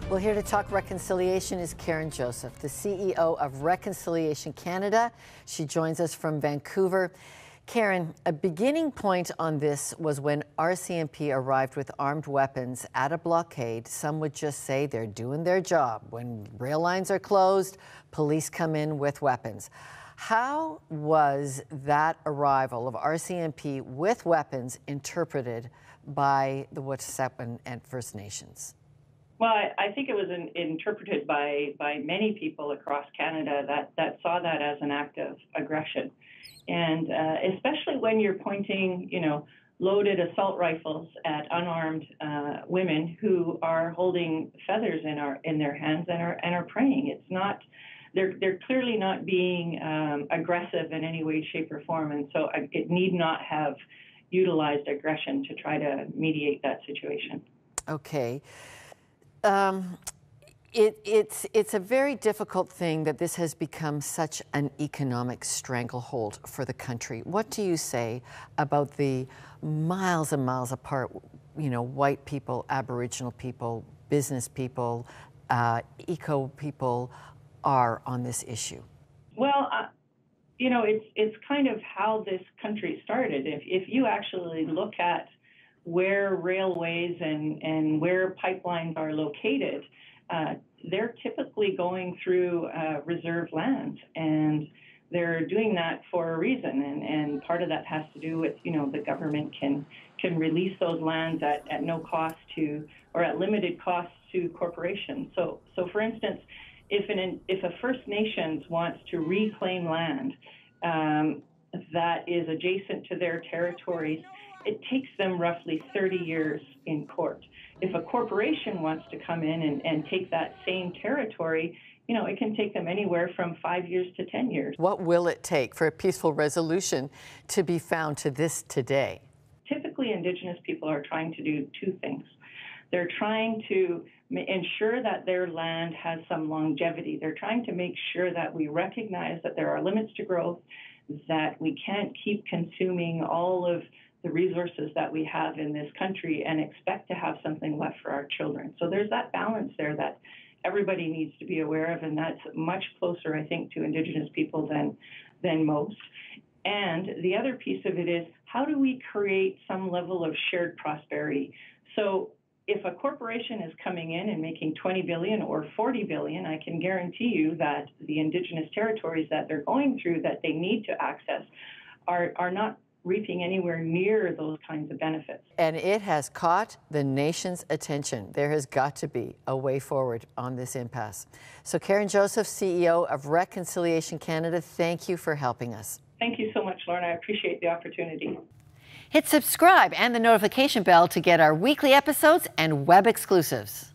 Well, here to talk reconciliation is Karen Joseph, the CEO of Reconciliation Canada. She joins us from Vancouver. Karen, a beginning point on this was when RCMP arrived with armed weapons at a blockade. Some would just say they're doing their job. When rail lines are closed, police come in with weapons. How was that arrival of RCMP with weapons interpreted by the Wet'suwet'en and First Nations? Well, I think it was interpreted by many people across Canada that saw that as an act of aggression. And especially when you're pointing, loaded assault rifles at unarmed women who are holding feathers in their hands and are praying. It's not, they're clearly not being aggressive in any way, shape, or form. And so it need not have utilized aggression to try to mediate that situation. Okay. It's a very difficult thing that this has become such an economic stranglehold for the country. What do you say about the miles and miles apart, white people, Aboriginal people, business people, eco people are on this issue? Well, it's kind of how this country started. If you actually look at where railways and where pipelines are located, they're typically going through reserve lands, and they're doing that for a reason. And part of that has to do with, the government can release those lands at no cost or at limited cost to corporations. So for instance, if a First Nations wants to reclaim land that is adjacent to their territories, it takes them roughly 30 years in court. If a corporation wants to come in and take that same territory, it can take them anywhere from 5 years to 10 years. What will it take for a peaceful resolution to be found to this today? Typically, Indigenous people are trying to do two things. They're trying to ensure that their land has some longevity. They're trying to make sure that we recognize that there are limits to growth, that we can't keep consuming all of the resources that we have in this country and expect to have something left for our children. So there's that balance there that everybody needs to be aware of, and that's much closer, I think, to Indigenous people than most. And the other piece of it is, how do we create some level of shared prosperity? So if a corporation is coming in and making $20 billion or $40 billion, I can guarantee you that the Indigenous territories that they're going through, that they need to access, are not reaping anywhere near those kinds of benefits. And it has caught the nation's attention. There has got to be a way forward on this impasse. So Karen Joseph, CEO of Reconciliation Canada, thank you for helping us. Thank you so much, Lauren. I appreciate the opportunity. Hit subscribe and the notification bell to get our weekly episodes and web exclusives.